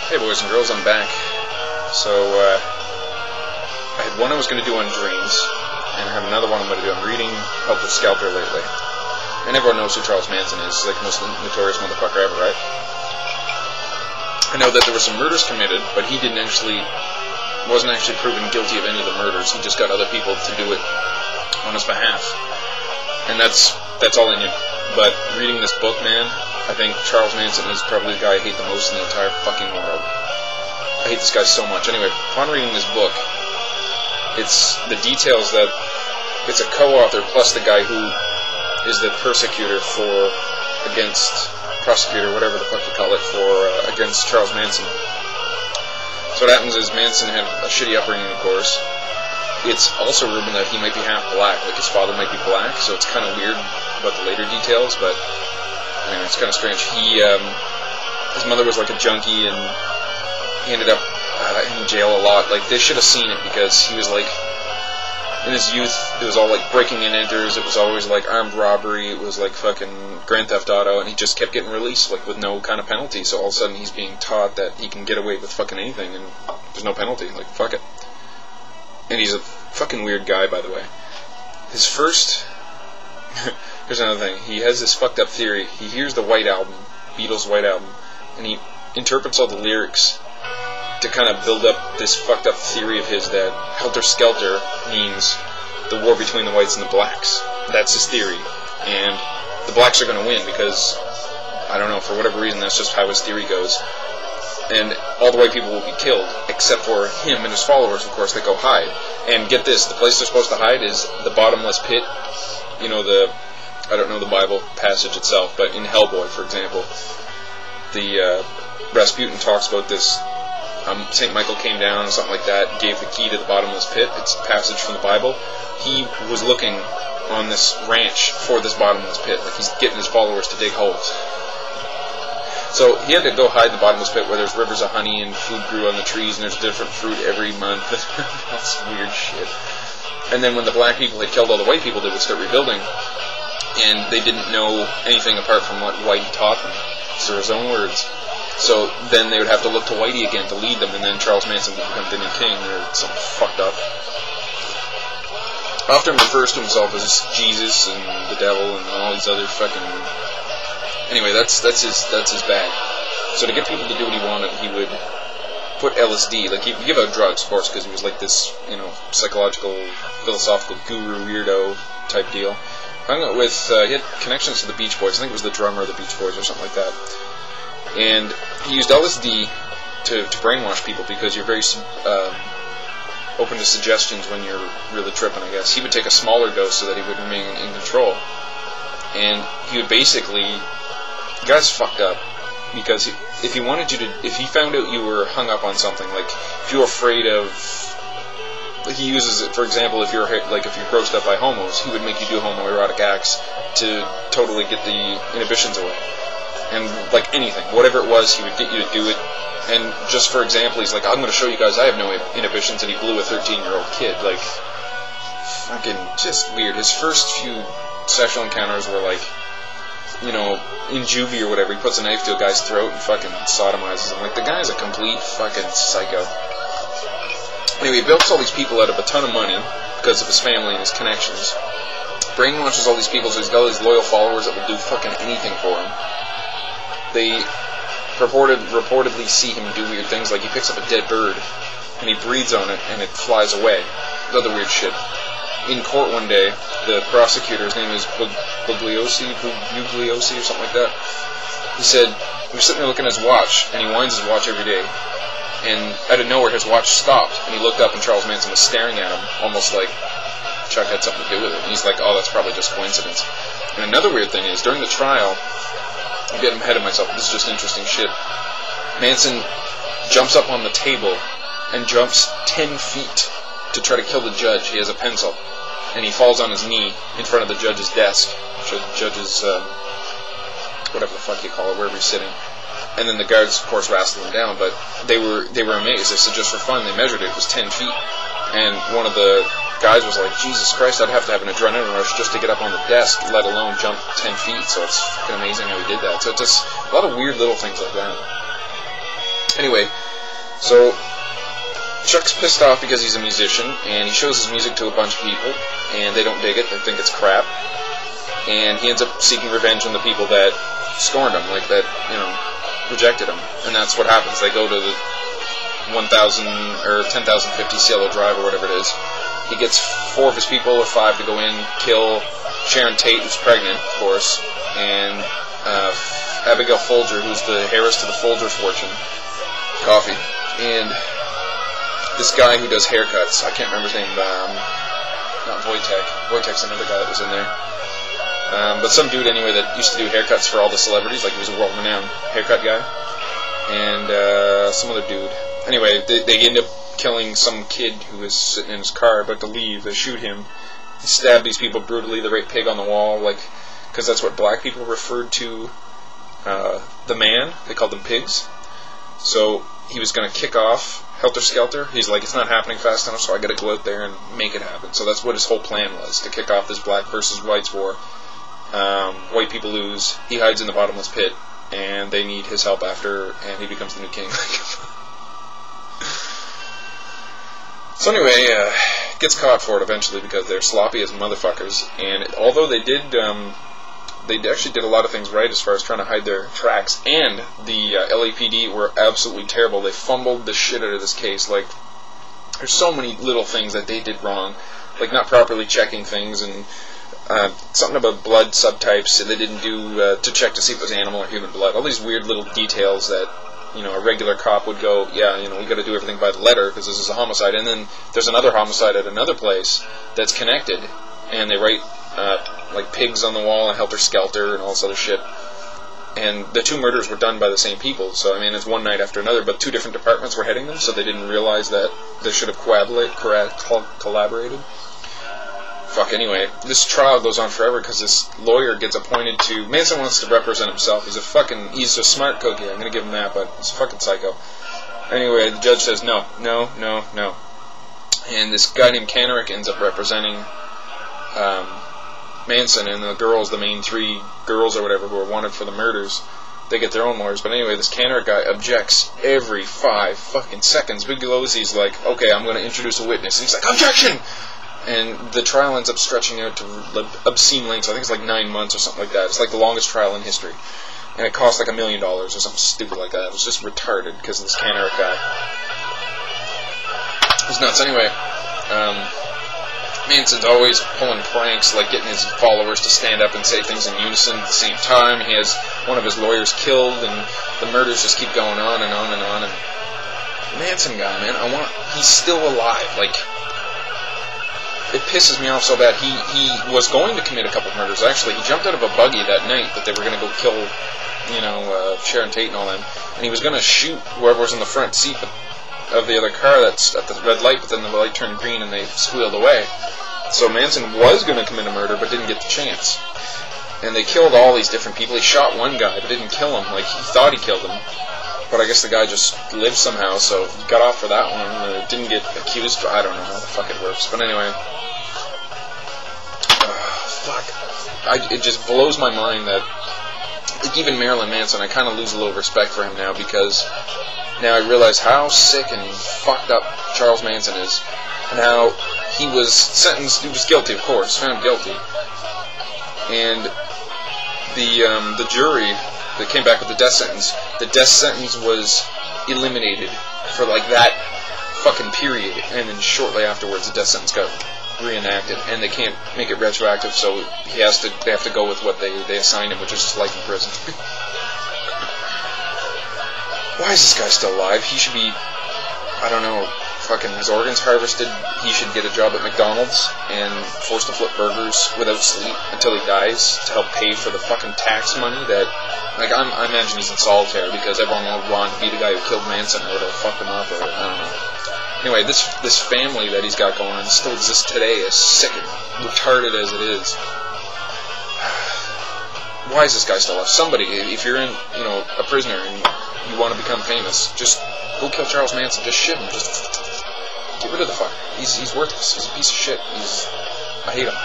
Hey boys and girls, I'm back. So, I had one I was going to do on dreams, and I have another one I'm going to do. I'm reading Helter Skelter lately. And everyone knows who Charles Manson is. He's like the most notorious motherfucker ever, right? I know that there were some murders committed, but he wasn't actually proven guilty of any of the murders. He just got other people to do it on his behalf. And that's all I knew. But reading this book, man, I think Charles Manson is probably the guy I hate the most in the entire fucking world. I hate this guy so much. Anyway, upon reading this book, it's the details that it's a co-author plus the guy who is the prosecutor, whatever the fuck you call it, against Charles Manson. So what happens is Manson had a shitty upbringing, of course. It's also rumored that he might be half black, like his father might be black, so it's kind of weird about the later details, but anyway, it's kind of strange. His mother was like a junkie, and he ended up in jail a lot. Like, they should have seen it, because he was like, in his youth, it was all like breaking and enters, it was always like armed robbery, it was like fucking Grand Theft Auto, and he just kept getting released, like, with no kind of penalty, so all of a sudden he's being taught that he can get away with fucking anything, and there's no penalty, like, fuck it. And he's a fucking weird guy, by the way. His first... Here's another thing. He has this fucked up theory. He hears the White Album, Beatles' White Album, and he interprets all the lyrics to kind of build up this fucked up theory of his that Helter Skelter means the war between the whites and the blacks. That's his theory. And the blacks are going to win because, I don't know, for whatever reason, that's just how his theory goes. And all the white people will be killed, except for him and his followers, of course, that go hide. And get this, the place they're supposed to hide is the bottomless pit. You know, I don't know the Bible passage itself, but in Hellboy, for example, the Rasputin talks about this. St. Michael came down, or something like that, gave the key to the bottomless pit. It's a passage from the Bible. He was looking on this ranch for this bottomless pit. Like, he's getting his followers to dig holes. So he had to go hide in the bottomless pit where there's rivers of honey and food grew on the trees and there's different fruit every month. That's weird shit. And then when the black people had killed all the white people, they would start rebuilding. And they didn't know anything apart from what Whitey taught them. These are his own words. So then they would have to look to Whitey again to lead them, and then Charles Manson would become the new king, or something fucked up. Often refers to himself as Jesus and the devil and all these other fucking... Anyway, that's his bag. So to get people to do what he wanted, he would put LSD, like, he'd give out drugs, of course, because he was like this, you know, psychological, philosophical guru, weirdo type deal. Hung out with, he had connections to the Beach Boys. I think it was the drummer of the Beach Boys or something like that. And he used LSD to brainwash people because you're very open to suggestions when you're really tripping, I guess. He would take a smaller dose so that he would remain in control. And he would basically... The guy's fucked up. Because if he wanted you to... If he found out you were hung up on something, like, if you were afraid of... He uses it, for example, if you're grossed up by homos, he would make you do homoerotic acts to totally get the inhibitions away. And, like, anything. Whatever it was, he would get you to do it. And just for example, he's like, I'm going to show you guys I have no inhibitions, and he blew a 13-year-old kid. Like, fucking just weird. His first few sexual encounters were like, you know, in juvie or whatever, he puts a knife to a guy's throat and fucking sodomizes him. Like, the guy's a complete fucking psycho. Anyway, he bilks all these people out of a ton of money because of his family and his connections. Brainwashes all these people, so he's got all these loyal followers that will do fucking anything for him. They reportedly see him do weird things, like he picks up a dead bird and he breathes on it and it flies away. Other weird shit. In court one day, the prosecutor, his name is Bugliosi or something like that, he said he was sitting there looking at his watch, and he winds his watch every day, and out of nowhere his watch stopped, and he looked up and Charles Manson was staring at him, almost like Chuck had something to do with it. And he's like, oh, that's probably just coincidence. And another weird thing is, during the trial, I'm getting ahead of myself, this is just interesting shit, Manson jumps up on the table and jumps 10 feet to try to kill the judge. He has a pencil, and he falls on his knee in front of the judge's desk, the judge's, whatever the fuck you call it, wherever he's sitting. And then the guards, of course, wrestled him down, but they were amazed. They said just for fun, they measured it, it was 10 feet. And one of the guys was like, Jesus Christ, I'd have to have an adrenaline rush just to get up on the desk, let alone jump 10 feet, so it's fucking amazing how he did that. So it's just a lot of weird little things like that. Anyway, so Chuck's pissed off because he's a musician, and he shows his music to a bunch of people, and they don't dig it, they think it's crap, and he ends up seeking revenge on the people that scorned him, like that, you know, rejected him, and that's what happens. They go to the 1,000 or 10,050 Cielo Drive or whatever it is. He gets 4 of his people, or 5, to go in, kill Sharon Tate, who's pregnant, of course, and Abigail Folger, who's the heiress to the Folgers fortune, coffee, and this guy who does haircuts, I can't remember his name, not Wojtek. Wojtek's another guy that was in there. But some dude, anyway, that used to do haircuts for all the celebrities, like he was a world-renowned haircut guy, and some other dude. Anyway, they end up killing some kid who was sitting in his car about to leave. They shoot him, they stab these people brutally, they rape Pig on the wall, like, because that's what black people referred to the man. They called them pigs. So he was going to kick off Helter Skelter. He's like, it's not happening fast enough, so I got to go out there and make it happen. So that's what his whole plan was, to kick off this black versus whites war. White people lose, he hides in the bottomless pit, and they need his help after, and he becomes the new king. So anyway, gets caught for it eventually because they're sloppy as motherfuckers, and although they actually did a lot of things right as far as trying to hide their tracks, and the LAPD were absolutely terrible. They fumbled the shit out of this case. Like, there's so many little things that they did wrong, like not properly checking things, and something about blood subtypes that they didn't do to check to see if it was animal or human blood. All these weird little details that, you know, a regular cop would go, yeah, you know, we got to do everything by the letter because this is a homicide. And then there's another homicide at another place that's connected, and they write like pigs on the wall and Helter Skelter and all this other shit. And the 2 murders were done by the same people, so I mean it's one night after another, but 2 different departments were heading them, so they didn't realize that they should have collaborated. Fuck, anyway, this trial goes on forever because this lawyer gets appointed to... Manson wants to represent himself. He's a smart cookie, I'm gonna give him that, but he's a fucking psycho. Anyway, the judge says no. And this guy named Kanarick ends up representing Manson, and the girls, the main 3 girls or whatever who are wanted for the murders, they get their own lawyers. But anyway, this Kanarick guy objects every 5 fucking seconds. Big Losey's like, okay, I'm going to introduce a witness. And he's like, objection! And the trial ends up stretching out to obscene lengths. I think it's like 9 months or something like that. It's like the longest trial in history. And it cost like $1 million or something stupid like that. It was just retarded because of this Kanarick guy. It was nuts. Anyway, Manson's always pulling pranks, like getting his followers to stand up and say things in unison at the same time. He has one of his lawyers killed, and the murders just keep going on and on and on. And Manson guy, man, he's still alive. Like, it pisses me off so bad. He was going to commit a couple of murders. Actually, he jumped out of a buggy that night that they were going to go kill, you know, Sharon Tate and all them. And he was going to shoot whoever was in the front seat of the other car that's at the red light, but then the light turned green and they squealed away. So Manson was going to commit a murder, but didn't get the chance. And they killed all these different people. He shot one guy, but didn't kill him. Like, he thought he killed him. But I guess the guy just lived somehow, so he got off for that one. Didn't get accused. I don't know how the fuck it works. But anyway. Fuck. It just blows my mind that, like, even Marilyn Manson, I kind of lose a little respect for him now, because now I realize how sick and fucked up Charles Manson is, and how he was sentenced. He was guilty, of course, found guilty, and the jury that came back with the death sentence was eliminated for like that fucking period, and then shortly afterwards the death sentence got reenacted, and they can't make it retroactive, so they have to go with what they assigned him, which is just life in prison. Why is this guy still alive? He should be, I don't know, fucking his organs harvested. He should get a job at McDonald's and forced to flip burgers without sleep until he dies to help pay for the fucking tax money that, like, I imagine he's in solitary because everyone will want to be the guy who killed Manson or whatever, fucked him up, or I don't know. Anyway, this family that he's got going on still exists today, as sick and retarded as it is. Why is this guy still alive? Somebody, if you're in, you know, a prisoner and you want to become famous, just go kill Charles Manson. Just shit him. Just get rid of the fucker. He's worthless. He's a piece of shit. I hate him.